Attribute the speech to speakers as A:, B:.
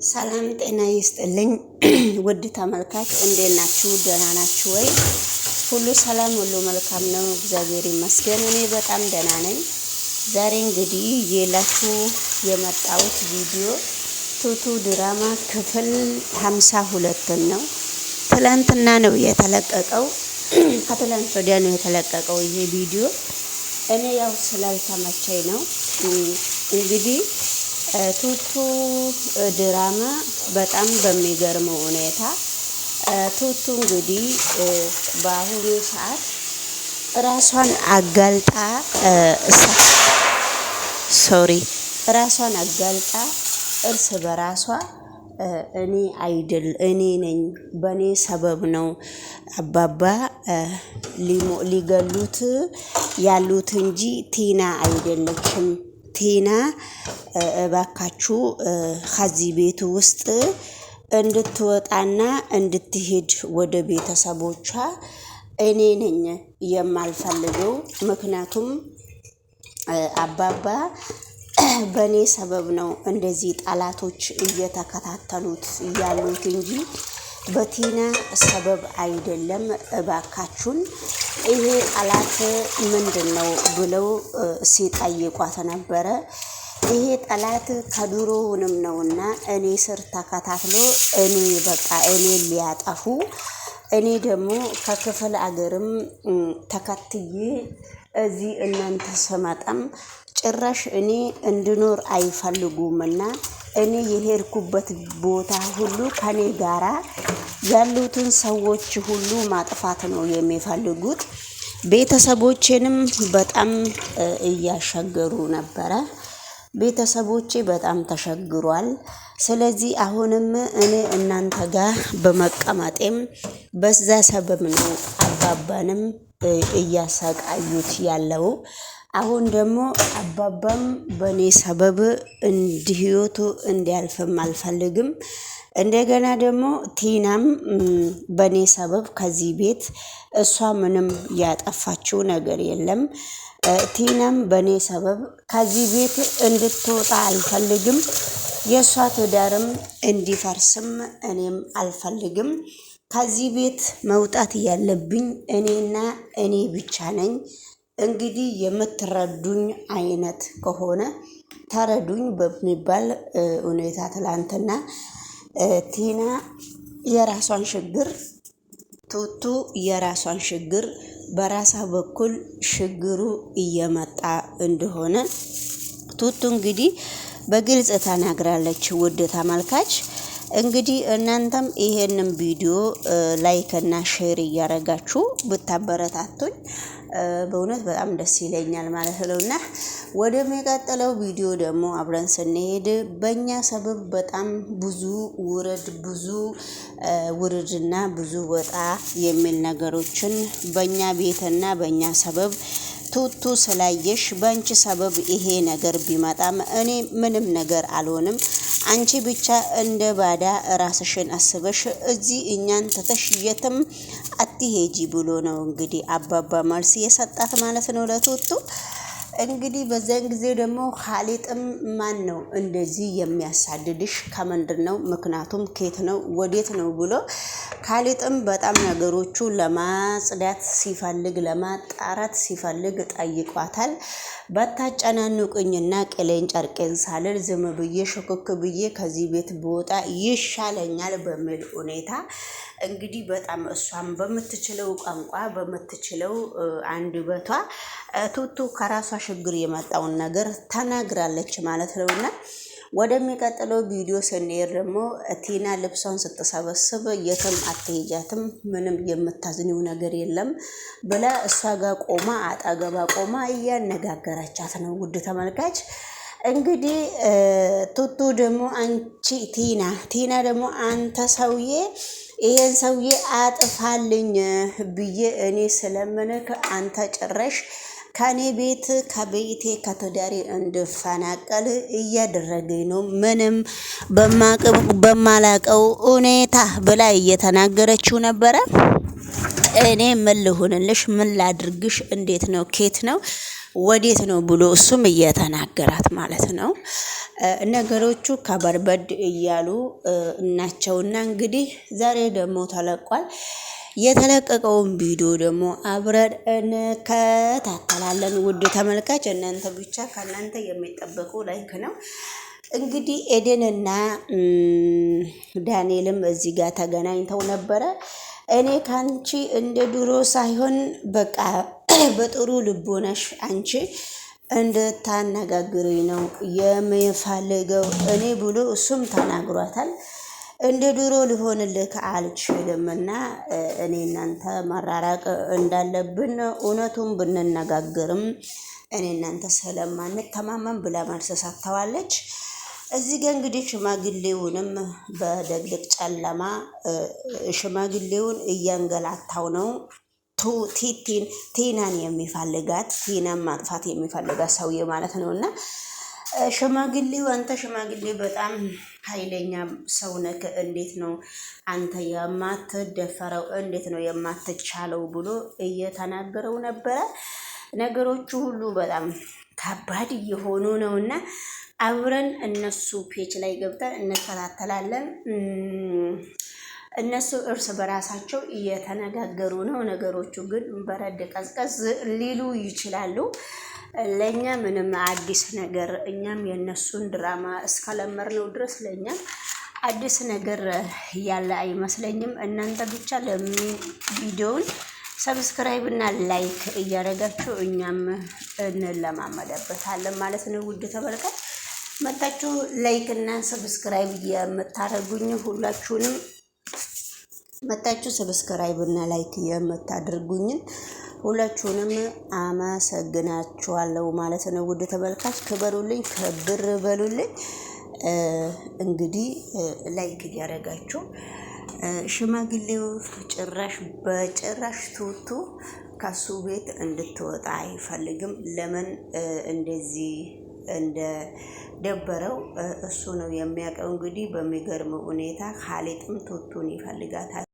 A: ሰላም ጤና ይስጥልኝ ውድ ተመልካች እንዴት ናችሁ? ደህና ናችሁ ወይ? ሁሉ ሰላም ሁሉ መልካም ነው፣ እግዚአብሔር ይመስገን። እኔ በጣም ደህና ነኝ። ዛሬ እንግዲህ የላችሁ የመጣሁት ቪዲዮ ቱቱ ድራማ ክፍል 52 ነው። ትላንትና ነው የተለቀቀው፣ ከትላንት ወዲያ ነው የተለቀቀው ይሄ ቪዲዮ። እኔ ያው ስላልተመቸኝ ነው እንግዲህ ቱቱ ድራማ በጣም በሚገርመው ሁኔታ ቱቱ እንግዲህ በአሁኑ ሰዓት ራሷን አጋልጣ እርስ በራሷ እኔ ነኝ፣ በኔ ሰበብ ነው አባባ ሊገሉት ያሉት እንጂ ቲና አይደለችም። ቲና እባካችሁ ከዚህ ቤት ውስጥ እንድትወጣና እንድትሄድ ወደ ቤተሰቦቿ እኔ ነኝ የማልፈልገው። ምክንያቱም አባባ በኔ ሰበብ ነው እንደዚህ ጠላቶች እየተከታተሉት ያሉት እንጂ በቲና ሰበብ አይደለም። እባካችሁን ይሄ ጠላት ምንድነው ብለው ሲጠይቋት ነበረ። ይሄ ጠላት ከድሮውንም ነውና እኔ ስር ተከታትሎ እኔ ሊያጠፉ እኔ ደግሞ ከክፍለ አገርም ተከትዬ እዚህ እናንተ ስመጣም ጭራሽ እኔ እንድኖር አይፈልጉምና እኔ የሄድኩበት ቦታ ሁሉ ከኔ ጋራ ያሉትን ሰዎች ሁሉ ማጥፋት ነው የሚፈልጉት። ቤተሰቦቼንም በጣም እያሸገሩ ነበረ። ቤተሰቦቼ በጣም ተሸግሯል። ስለዚህ አሁንም እኔ እናንተ ጋር በመቀመጤም በዛ ሰበብ ነው አባባንም እያሰቃዩት ያለው። አሁን ደግሞ አባባም በኔ ሰበብ ህይወቱ እንዲያልፍም አልፈልግም። እንደገና ደግሞ ቲናም በኔ ሰበብ ከዚህ ቤት እሷ ምንም ያጠፋችው ነገር የለም። ቲናም በኔ ሰበብ ከዚህ ቤት እንድትወጣ አልፈልግም። የእሷ ትዳርም እንዲፈርስም እኔም አልፈልግም። ከዚህ ቤት መውጣት ያለብኝ እኔና እኔ ብቻ ነኝ። እንግዲህ የምትረዱኝ አይነት ከሆነ ተረዱኝ በሚባል ሁኔታ ትላንትና ቲና የራሷን ችግር ቱቱ የራሷን ችግር በራሷ በኩል ችግሩ እየመጣ እንደሆነ ቱቱ እንግዲህ በግልጽ ተናግራለች። ውድ ተመልካች እንግዲህ እናንተም ይሄንን ቪዲዮ ላይክ እና ሼር እያረጋችሁ ብታበረታቱኝ በእውነት በጣም ደስ ይለኛል ማለት ነውና ወደሚቀጥለው ቪዲዮ ደግሞ አብረን ስንሄድ በእኛ ሰበብ በጣም ብዙ ውርድና ብዙ ወጣ የሚል ነገሮችን በእኛ ቤትና በእኛ ሰበብ ቱቱ ስላየሽ በአንቺ ሰበብ ይሄ ነገር ቢመጣም እኔ ምንም ነገር አልሆንም። አንቺ ብቻ እንደ ባዳ ራስሽን አስበሽ እዚህ እኛን ተተሽ የትም አትሄጂ ብሎ ነው እንግዲህ አባባ መልስ የሰጣት ማለት ነው ለቱቱ። እንግዲህ በዛን ጊዜ ደግሞ ኻሊጥም ማን ነው እንደዚህ የሚያሳድድሽ ከምንድን ነው ምክንያቱም ከየት ነው ወዴት ነው ብሎ ኻሊጥም በጣም ነገሮቹ ለማጽዳት ሲፈልግ ለማጣራት ሲፈልግ ጠይቋታል። በታጨናንቁኝና ቅሌን ጨርቄን ሳልል ዝም ብዬ ሽክክ ብዬ ከዚህ ቤት ብወጣ ይሻለኛል በሚል ሁኔታ እንግዲህ በጣም እሷም በምትችለው ቋንቋ በምትችለው አንደበቷ ቱቱ ከራሷ ችግር የመጣውን ነገር ተናግራለች ማለት ነውና ወደሚቀጥለው ቪዲዮ ስንሄድ ደግሞ ቲና ልብሷን ስትሰበስብ የትም አትሄጃትም፣ ምንም የምታዝኒው ነገር የለም ብላ እሷ ጋር ቆማ አጠገባ ቆማ እያነጋገረቻት ነው። ውድ ተመልካች እንግዲህ ቱቱ ደግሞ አንቺ ቲና ደግሞ አንተ ሰውዬ ይሄን ሰውዬ አጥፋልኝ ብዬ እኔ ስለምንክ አንተ ጭራሽ ከኔ ቤት ከቤቴ ከትዳሬ እንድፈናቀል እያደረገኝ ነው፣ ምንም በማላቀው ሁኔታ ብላ እየተናገረችው ነበረ። እኔ ምን ልሁንልሽ፣ ምን ላድርግሽ፣ እንዴት ነው፣ ኬት ነው፣ ወዴት ነው ብሎ እሱም እየተናገራት ማለት ነው። ነገሮቹ ከበርበድ እያሉ እናቸውና እንግዲህ ዛሬ ደግሞ ተለቋል። የተለቀቀውን ቪዲዮ ደግሞ አብረን እንከታተላለን። ውድ ተመልካች እናንተ ብቻ ከእናንተ የሚጠበቀው ላይክ ነው። እንግዲህ ኤደንና ዳንኤልም እዚህ ጋር ተገናኝተው ነበረ። እኔ ካንቺ እንደ ድሮ ሳይሆን በቃ በጥሩ ልቦናሽ አንቺ እንድታነጋግሪ ነው የምፈልገው እኔ ብሎ እሱም ተናግሯታል። እንደ ድሮ ሊሆንልህ አልችልምና እኔ እናንተ መራራቅ እንዳለብን እውነቱን ብንነጋገርም እኔ እናንተ ስለማንተማመን ብላ መልስ ሰጥተዋለች። እዚህ ጋር እንግዲህ ሽማግሌውንም በድቅድቅ ጨለማ ሽማግሌውን እያንገላታው ነው። ቲናን የሚፈልጋት ቲናን ማጥፋት የሚፈልጋት ሰውዬ ማለት ነው። እና ሽማግሌው አንተ ሽማግሌ በጣም ኃይለኛ ሰው ነህ፣ እንዴት ነው አንተ የማትደፈረው? እንዴት ነው የማትቻለው? ብሎ እየተናገረው ነበረ። ነገሮቹ ሁሉ በጣም ከባድ እየሆኑ ነው እና አብረን እነሱ ፔጅ ላይ ገብተን እንከታተላለን። እነሱ እርስ በራሳቸው እየተነጋገሩ ነው። ነገሮቹ ግን በረድ ቀዝቀዝ ሊሉ ይችላሉ። ለእኛ ምንም አዲስ ነገር እኛም የእነሱን ድራማ እስከለመድነው ድረስ ለእኛ አዲስ ነገር ያለ አይመስለኝም። እናንተ ብቻ ቪዲዮውን ሰብስክራይብ እና ላይክ እያደረጋችሁ እኛም እንለማመደበታለን ማለት ነው። ውድ ተመልካች መጣችሁ ላይክ እና ሰብስክራይብ የምታደርጉኝ ሁላችሁንም መጣችሁ ሰብስክራይብ እና ላይክ የምታደርጉኝን ሁላችሁንም አመሰግናችኋለሁ ማለት ነው። ውድ ተመልካች ክበሩልኝ፣ ክብር በሉልኝ። እንግዲህ ላይክ እያደረጋችሁ ሽማግሌው በጭራሽ ቱቱ ከሱ ቤት እንድትወጣ አይፈልግም። ለምን እንደዚህ እንደ ደበረው እሱ ነው የሚያውቀው። እንግዲህ በሚገርም ሁኔታ ካሌጥም ቱቱን ይፈልጋታል።